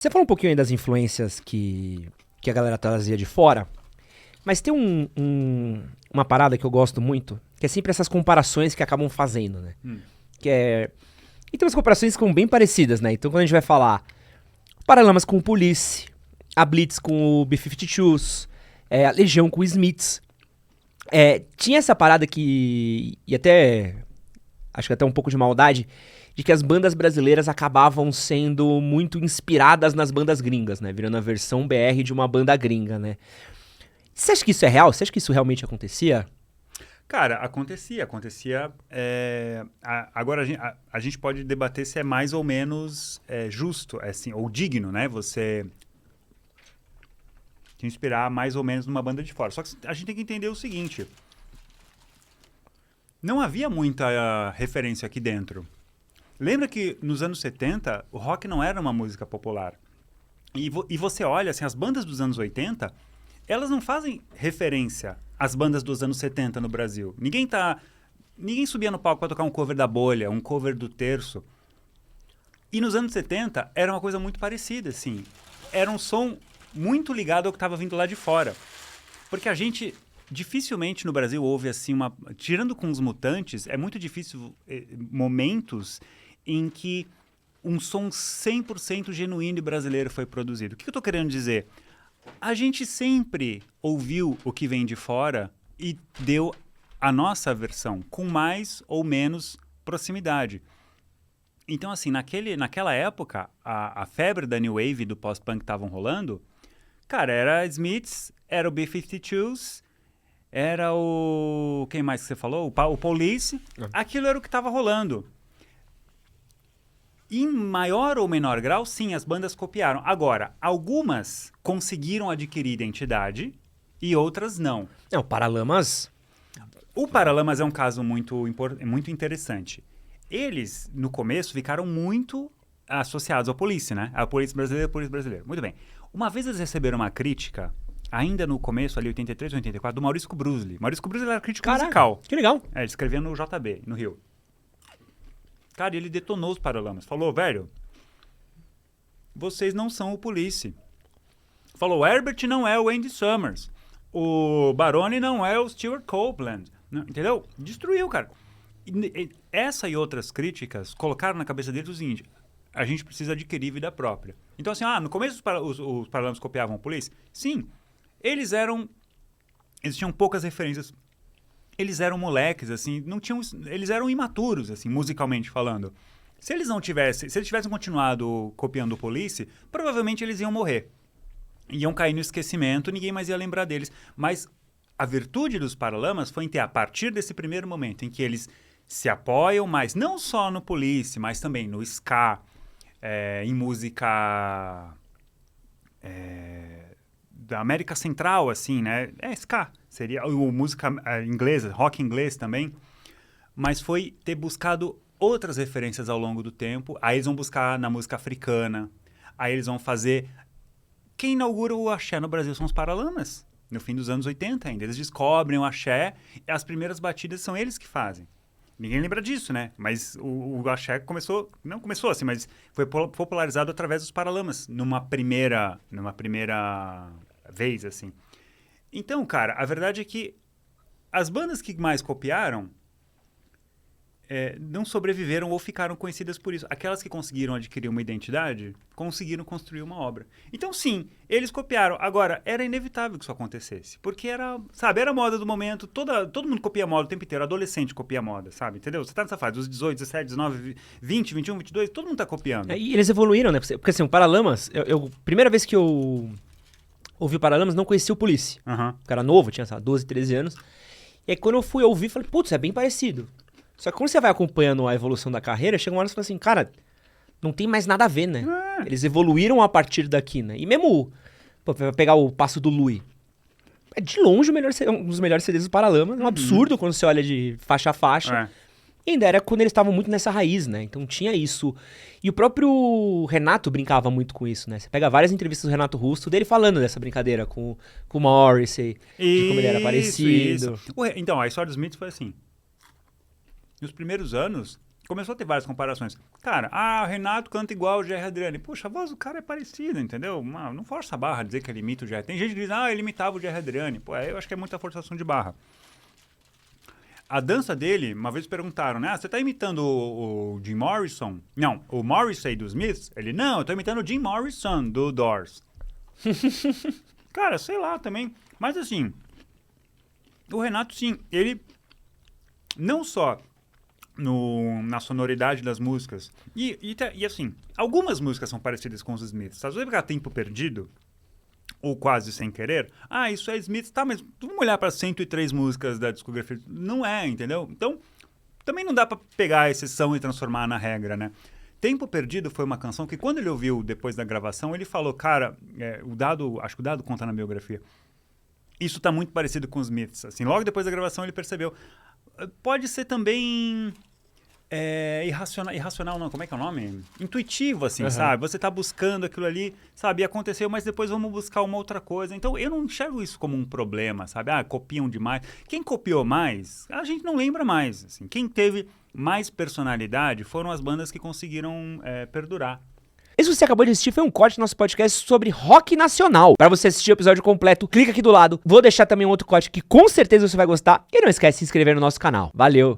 Você falou um pouquinho aí das influências que a galera trazia de fora, mas tem uma parada que eu gosto muito, que é sempre essas comparações que acabam fazendo, né? Que é... E tem umas comparações que são bem parecidas, né? Então quando a gente vai falar Paralamas com o Police, a Blitz com o B-52s, a Legião com o Smiths, tinha essa parada que... E até... Acho que até um pouco de maldade, de que as bandas brasileiras acabavam sendo muito inspiradas nas bandas gringas, né? Virando a versão BR de uma banda gringa, né? Você acha que isso é real? Você acha que isso realmente acontecia? Cara, acontecia. Agora a gente pode debater se é mais ou menos justo, assim, ou digno, né? Você te inspirar mais ou menos numa banda de fora. Só que a gente tem que entender o seguinte: não havia muita referência aqui dentro. Lembra que nos anos 70 o rock não era uma música popular. E você olha, assim, as bandas dos anos 80, elas não fazem referência às bandas dos anos 70 no Brasil. Ninguém subia no palco para tocar um cover da Bolha, um cover do Terço. E nos anos 70 era uma coisa muito parecida, assim. Era um som muito ligado ao que estava vindo lá de fora. Porque a gente dificilmente no Brasil houve assim uma... Tirando com os Mutantes, é muito difícil momentos em que um som 100% genuíno e brasileiro foi produzido. O que eu estou querendo dizer? A gente sempre ouviu o que vem de fora e deu a nossa versão com mais ou menos proximidade. Então, assim, naquela época, a febre da New Wave e do pós-punk que estavam rolando, cara, era Smiths, era o B-52s, era o... Quem mais que você falou? O Police. Aquilo era o que estava rolando. Em maior ou menor grau, sim, as bandas copiaram. Agora, algumas conseguiram adquirir identidade e outras não. Não, Paralamas... O Paralamas é um caso muito interessante. Eles, no começo, ficaram muito associados ao Police, né? A Police brasileira. Muito bem. Uma vez eles receberam uma crítica, ainda no começo, ali 83, 84, do Maurício Cubruzli. Maurício Cubruzli era crítico musical. Que legal. Ele escrevia no JB, no Rio. Cara, ele detonou os Paralamas. Falou, velho, vocês não são o Police. Falou, o Herbert não é o Andy Summers. O Baroni não é o Stuart Copeland. Não, entendeu? Destruiu, cara. Essa e outras críticas colocaram na cabeça deles o seguinte: a gente precisa adquirir vida própria. Então, assim, no começo os Paralamas copiavam o Police? Sim. Eles tinham poucas referências. Eles eram moleques, assim, eles eram imaturos, assim, musicalmente falando. Se eles tivessem continuado copiando o Police, provavelmente eles iam morrer. Iam cair no esquecimento, ninguém mais ia lembrar deles. Mas a virtude dos Paralamas foi em ter, a partir desse primeiro momento em que eles se apoiam mais, não só no Police, mas também no ska, em música da América Central, assim, né? Ska. Seria música inglesa, rock inglês também. Mas foi ter buscado outras referências ao longo do tempo. Aí eles vão buscar na música africana. Aí eles vão fazer... Quem inaugura o axé no Brasil são os Paralamas. No fim dos anos 80 ainda. Eles descobrem o axé e as primeiras batidas são eles que fazem. Ninguém lembra disso, né? Mas o axé começou... Não começou assim, mas foi popularizado através dos Paralamas. Numa primeira vez, assim. Então, cara, a verdade é que as bandas que mais copiaram não sobreviveram ou ficaram conhecidas por isso. Aquelas que conseguiram adquirir uma identidade, conseguiram construir uma obra. Então, sim, eles copiaram. Agora, era inevitável que isso acontecesse. Porque era a moda do momento. Todo mundo copia moda o tempo inteiro. Adolescente copia moda, sabe? Entendeu? Você tá nessa fase, dos 18, 17, 19, 20, 21, 22, todo mundo tá copiando. E eles evoluíram, né? Porque assim, o Paralamas, primeira vez que eu ouvi o Paralamas, não conhecia o Police. Uhum. O cara novo, tinha, 12, 13 anos. E aí quando eu fui ouvir, falei, putz, é bem parecido. Só que quando você vai acompanhando a evolução da carreira, chega uma hora que você fala assim, cara, não tem mais nada a ver, né? Eles evoluíram a partir daqui, né? E mesmo, vai pegar o Passo do Louis. É de longe um dos melhores CDs do Paralamas. É um absurdo quando você olha de faixa a faixa. E ainda era quando eles estavam muito nessa raiz, né? Então tinha isso. E o próprio Renato brincava muito com isso, né? Você pega várias entrevistas do Renato Russo, dele falando dessa brincadeira com o Morrissey, de como ele era parecido. Então, a história dos Smiths foi assim. Nos primeiros anos, começou a ter várias comparações. Cara, o Renato canta igual o Gerry Adriani. Puxa, a voz do cara é parecida, entendeu? Não força a barra dizer que ele imita o Gerry. Tem gente que diz, ele imitava o Gerry Adriani. Pô, eu acho que é muita forçação de barra. A dança dele, uma vez perguntaram, né? Você tá imitando o Jim Morrison? Não, o Morrissey dos Smiths? Ele, não, eu tô imitando o Jim Morrison do Doors. Cara, sei lá também. Mas assim, o Renato, sim, ele não só na sonoridade das músicas, e assim, algumas músicas são parecidas com os Smiths. Às vezes pegar Tempo Perdido, ou Quase Sem Querer, isso é Smiths, tá, mas vamos olhar para 103 músicas da discografia. Não é, entendeu? Então, também não dá para pegar a exceção e transformar na regra, né? Tempo Perdido foi uma canção que quando ele ouviu depois da gravação, ele falou, cara, acho que o Dado conta na biografia, isso tá muito parecido com os Smiths. Assim, logo depois da gravação ele percebeu. Pode ser também irracional não, como é que é o nome? Intuitivo, assim, sabe? Você tá buscando aquilo ali, sabe? E aconteceu, mas depois vamos buscar uma outra coisa. Então, eu não enxergo isso como um problema, sabe? Copiam demais. Quem copiou mais, a gente não lembra mais. Assim. Quem teve mais personalidade foram as bandas que conseguiram perdurar. Esse que você acabou de assistir foi um corte do nosso podcast sobre rock nacional. Para você assistir o episódio completo, clica aqui do lado. Vou deixar também um outro corte que com certeza você vai gostar. E não esquece de se inscrever no nosso canal. Valeu!